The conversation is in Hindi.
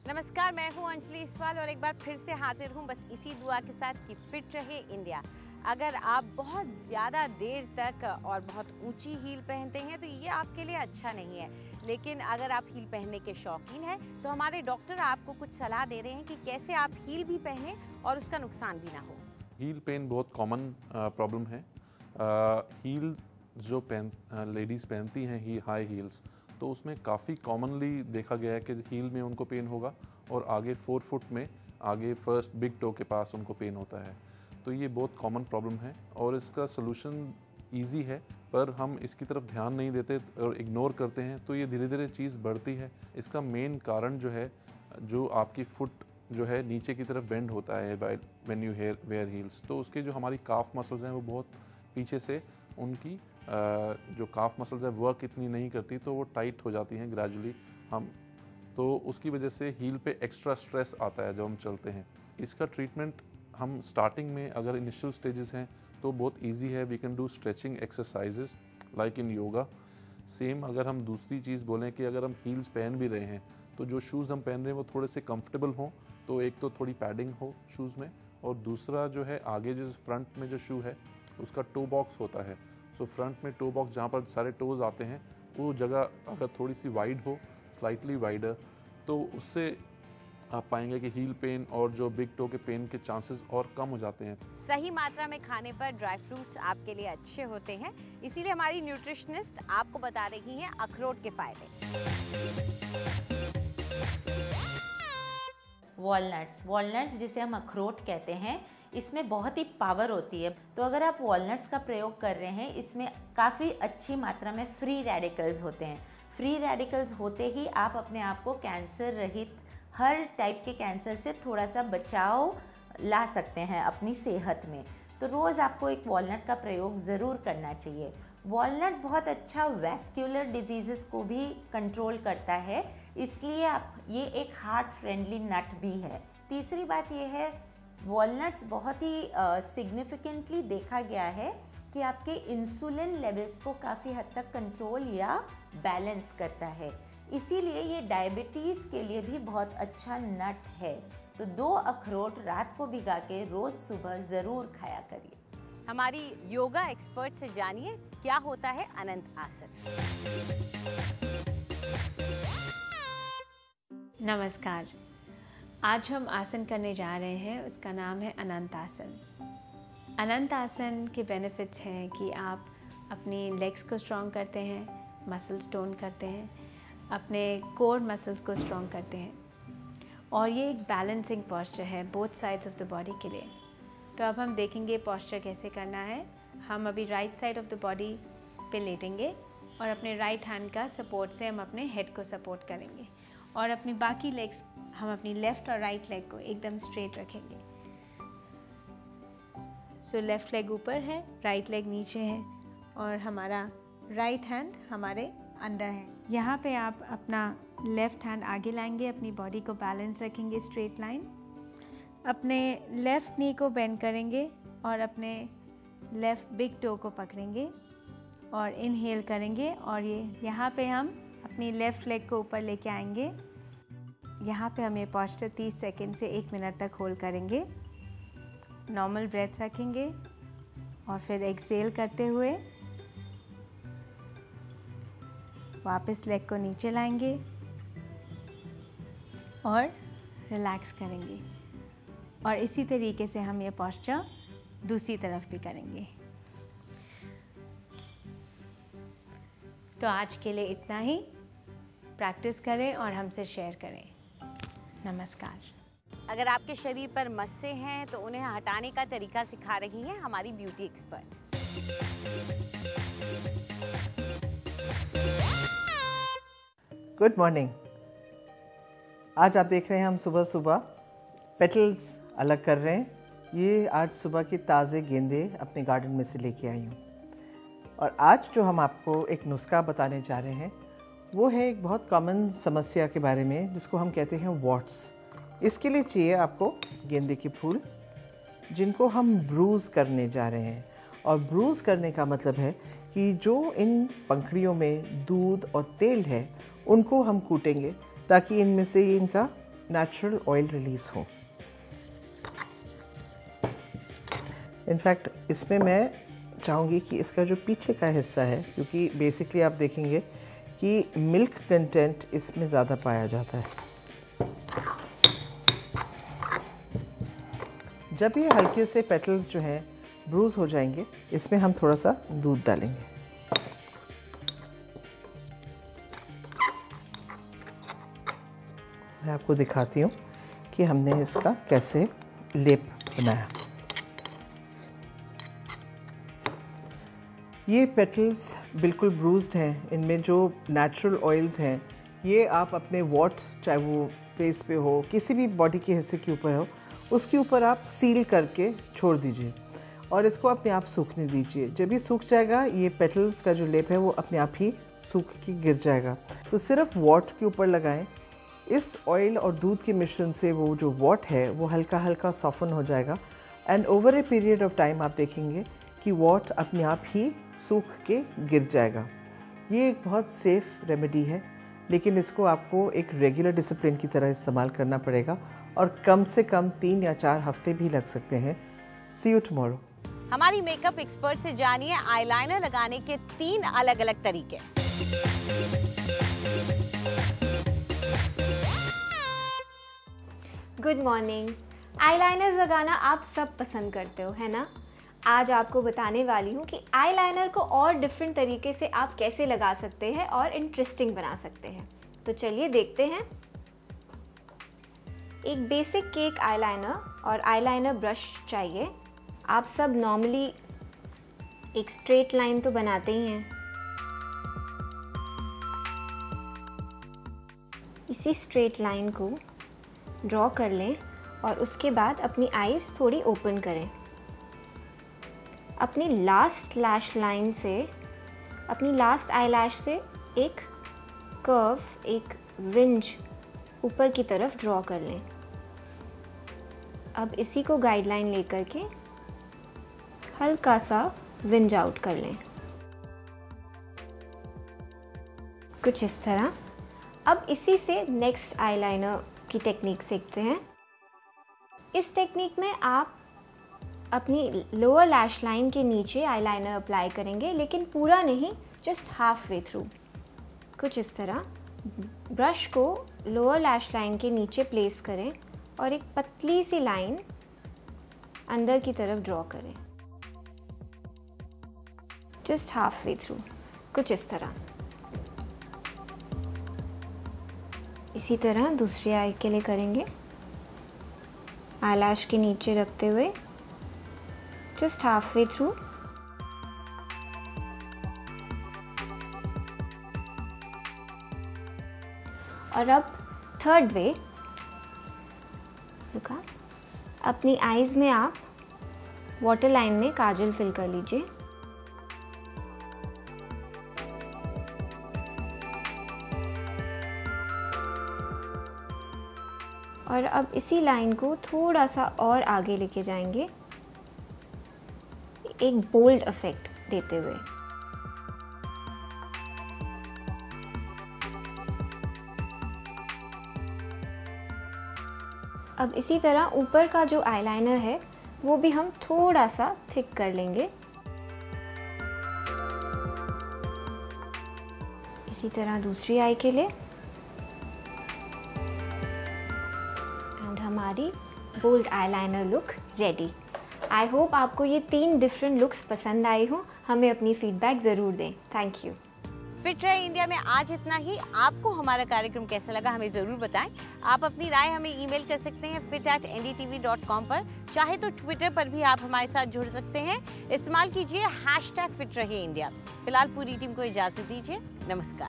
नमस्कार, मैं हूं अंजलि इसवाल और एक बार फिर से हाजिर हूं बस इसी दुआ के साथ कि फिट रहे इंडिया। अगर आप बहुत ज़्यादा देर तक और बहुत ऊंची हील पहनते हैं तो ये आपके लिए अच्छा नहीं है, लेकिन अगर आप हील पहनने के शौकीन हैं तो हमारे डॉक्टर आपको कुछ सलाह दे रहे हैं कि कैसे आप हील भी पहने और उसका नुकसान भी ना हो। हील पेन बहुत कॉमन प्रॉब्लम है। हील जो लेडीज़ पहनती हैं हाई हील्स, तो उसमें काफ़ी कॉमनली देखा गया है कि हील में उनको पेन होगा और आगे 4 फुट में आगे फर्स्ट बिग टो के पास उनको पेन होता है। तो ये बहुत कॉमन प्रॉब्लम है और इसका सलूशन इजी है, पर हम इसकी तरफ ध्यान नहीं देते और इग्नोर करते हैं, तो ये धीरे धीरे चीज़ बढ़ती है। इसका मेन कारण जो है, जो आपकी फुट जो है नीचे की तरफ बेंड होता है व्हेन यू वेयर हील्स, तो उसके जो हमारी काफ मसल्स हैं वो बहुत पीछे से उनकी जो काफ मसल्स है वर्क इतनी नहीं करती, तो वो टाइट हो जाती हैं ग्रेजुअली। तो उसकी वजह से हील पे एक्स्ट्रा स्ट्रेस आता है जब हम चलते हैं। इसका ट्रीटमेंट हम स्टार्टिंग में अगर इनिशियल स्टेजेस हैं तो बहुत इजी है। We can do stretching exercises like in yoga. Same अगर हम दूसरी चीज़ बोलें कि अगर हम हील्स पहन भी रहे हैं तो जो शूज़ हम पहन रहे हैं वो थोड़े से कंफर्टेबल हों, तो एक तो थोड़ी पैडिंग हो शूज़ में, और दूसरा जो है आगे जो फ्रंट में जो शू है उसका टो बॉक्स होता है। सो फ्रंट में टो बॉक्स जहाँ पर सारे टोज़ आते हैं वो जगह अगर थोड़ी सी वाइड हो, स्लाइटली वाइडर, तो उससे आप पाएंगे कि हील पेन और जो बिग टो के पेन के चांसेस और कम हो जाते हैं। सही मात्रा में खाने पर ड्राई फ्रूट्स आपके लिए अच्छे होते हैं, इसीलिए हमारी न्यूट्रिशनिस्ट आपको बता रही हैं अखरोट के फायदे। वॉलनट्स जिसे हम अखरोट कहते हैं, इसमें बहुत ही पावर होती है। तो अगर आप वॉलनट्स का प्रयोग कर रहे हैं, इसमें काफ़ी अच्छी मात्रा में फ्री रेडिकल्स होते हैं। फ्री रेडिकल्स होते ही आप अपने आप को कैंसर रहित, हर टाइप के कैंसर से थोड़ा सा बचाव ला सकते हैं अपनी सेहत में। तो रोज़ आपको एक वॉलनट का प्रयोग ज़रूर करना चाहिए। वॉलनट बहुत अच्छा वैस्कुलर डिजीज़ेस को भी कंट्रोल करता है, इसलिए आप ये एक हार्ट फ्रेंडली नट भी है। तीसरी बात ये है, वॉलनट्स बहुत ही सिग्निफिकेंटली देखा गया है कि आपके इंसुलिन लेवल्स को काफ़ी हद तक कंट्रोल या बैलेंस करता है, इसीलिए ये डायबिटीज़ के लिए भी बहुत अच्छा नट है। तो 2 अखरोट रात को भिगा के रोज़ सुबह ज़रूर खाया करिए। हमारी योगा एक्सपर्ट से जानिए क्या होता है अनंत आसन। नमस्कार, आज हम आसन करने जा रहे हैं, उसका नाम है अनंत आसन। अनंत आसन के बेनिफिट्स हैं कि आप अपनी लेग्स को स्ट्रॉन्ग करते हैं, मसल्स टोन करते हैं, अपने कोर मसल्स को स्ट्रॉन्ग करते हैं, और ये एक बैलेंसिंग पोस्चर है both sides of the body के लिए। तो अब हम देखेंगे पोस्चर कैसे करना है। हम अभी right side of the body पे लेटेंगे और अपने राइट हैंड का सपोर्ट से हम अपने हेड को सपोर्ट करेंगे, और अपनी बाकी लेग्स हम अपनी लेफ़्ट और राइट लेग को एकदम स्ट्रेट रखेंगे। सो लेफ़्ट लेग ऊपर है, राइट लेग नीचे है, और हमारा राइट हैंड हमारे अंदर है। यहाँ पे आप अपना लेफ़्ट हैंड आगे लाएंगे, अपनी बॉडी को बैलेंस रखेंगे स्ट्रेट लाइन, अपने लेफ़्ट नी को बेंड करेंगे और अपने लेफ़्ट बिग टो को पकड़ेंगे और इनहेल करेंगे, और यहाँ पे हम अपनी लेफ़्ट लेग को ऊपर लेके आएंगे। यहाँ पे हम ये पोस्चर 30 सेकेंड से 1 मिनट तक होल्ड करेंगे। नॉर्मल ब्रेथ रखेंगे और फिर एक्सेल करते हुए वापस लेग को नीचे लाएंगे और रिलैक्स करेंगे, और इसी तरीके से हम ये पोस्चर दूसरी तरफ भी करेंगे। तो आज के लिए इतना ही। प्रैक्टिस करें और हमसे शेयर करें। नमस्कार। अगर आपके शरीर पर मस्से हैं तो उन्हें हटाने का तरीका सिखा रही हैं हमारी ब्यूटी एक्सपर्ट। Good morning. आज आप देख रहे हैं हम सुबह सुबह पेटल्स अलग कर रहे हैं। ये आज सुबह की ताज़े गेंदे अपने गार्डन में से लेके आई हूँ, और आज जो हम आपको एक नुस्खा बताने जा रहे हैं वो है एक बहुत कॉमन समस्या के बारे में, जिसको हम कहते हैं वॉट्स। इसके लिए चाहिए आपको गेंदे के फूल, जिनको हम ब्रूज़ करने जा रहे हैं। और ब्रूज़ करने का मतलब है कि जो इन पंखुड़ियों में दूध और तेल है उनको हम कूटेंगे, ताकि इनमें से इनका नेचुरल ऑयल रिलीज हो। इनफैक्ट इसमें मैं चाहूँगी कि इसका जो पीछे का हिस्सा है, क्योंकि बेसिकली आप देखेंगे कि मिल्क कंटेंट इसमें ज़्यादा पाया जाता है। जब ये हल्के से पेटल्स जो हैं ब्रूज हो जाएंगे, इसमें हम थोड़ा सा दूध डालेंगे। मैं आपको दिखाती हूँ कि हमने इसका कैसे लेप बनाया। ये पेटल्स बिल्कुल ब्रूज्ड हैं। इनमें जो नेचुरल ऑयल्स हैं ये आप अपने वॉट, चाहे वो फेस पे हो, किसी भी बॉडी के हिस्से के ऊपर हो, उसके ऊपर आप सील करके छोड़ दीजिए और इसको अपने आप सूखने दीजिए। जब ये सूख जाएगा, ये पेटल्स का जो लेप है वो अपने आप ही सूख के गिर जाएगा। तो सिर्फ वॉट के ऊपर लगाएं। इस ऑयल और दूध के मिश्रण से वो जो वॉट है वो हल्का हल्का सॉफ्टन हो जाएगा and over a period of time आप देखेंगे कि वॉट अपने आप ही सूख के गिर जाएगा। ये एक बहुत सेफ रेमेडी है, लेकिन इसको आपको एक रेगुलर डिसिप्लिन की तरह इस्तेमाल करना पड़ेगा और कम से कम 3 या 4 हफ्ते भी लग सकते हैं। सी यू टुमारो। हमारी मेकअप एक्सपर्ट से जानिए आईलाइनर लगाने के 3 अलग अलग तरीके। Good morning. आईलाइनर लगाना आप सब पसंद करते हो, है ना? आज आपको बताने वाली हूँ कि आईलाइनर को और डिफरेंट तरीके से आप कैसे लगा सकते हैं और इंटरेस्टिंग बना सकते हैं। तो चलिए देखते हैं। एक बेसिक केक आईलाइनर और आईलाइनर ब्रश चाहिए। आप सब नॉर्मली एक स्ट्रेट लाइन तो बनाते ही हैं। इसी स्ट्रेट लाइन को ड्रॉ कर लें और उसके बाद अपनी आईज थोड़ी ओपन करें। अपनी लास्ट लैश लाइन से, अपनी लास्ट आईलैश से एक कर्व, एक विंज ऊपर की तरफ ड्रॉ कर लें। अब इसी को गाइडलाइन लेकर के हल्का सा विंज आउट कर लें, कुछ इस तरह। अब इसी से नेक्स्ट आईलाइनर की टेक्निक सीखते हैं। इस टेक्निक में आप अपनी लोअर लैश लाइन के नीचे आईलाइनर अप्लाई करेंगे, लेकिन पूरा नहीं, जस्ट हाफ वे थ्रू, कुछ इस तरह। ब्रश को लोअर लैश लाइन के नीचे प्लेस करें और एक पतली सी लाइन अंदर की तरफ ड्रॉ करें, जस्ट हाफ वे थ्रू, कुछ इस तरह। इसी तरह दूसरी आई के लिए करेंगे। आईलैश के नीचे रखते हुए जस्ट हाफ वे थ्रू। और अब थर्ड वे, रुका, अपनी आईज में आप वाटर लाइन में काजल फिल कर लीजिए। और अब इसी लाइन को थोड़ा सा और आगे लेके जाएंगे, एक बोल्ड इफेक्ट देते हुए। अब इसी तरह ऊपर का जो आईलाइनर है वो भी हम थोड़ा सा थिक कर लेंगे। इसी तरह दूसरी आई के लिए। एंड हमारी bold eyeliner look ready. I hope आपको ये 3 डिफरेंट लुक्स पसंद आई हो। हमें अपनी फीडबैक ज़रूर दें। Thank you. फिट रहे इंडिया में आज इतना ही। आपको हमारा कार्यक्रम कैसा लगा हमें ज़रूर बताएं। आप अपनी राय हमें ईमेल कर सकते हैं fit@ndtv.com पर। चाहे तो ट्विटर पर भी आप हमारे साथ जुड़ सकते हैं। इस्तेमाल कीजिए #फिट रहे इंडिया। फिलहाल पूरी टीम को इजाज़त दीजिए। नमस्कार।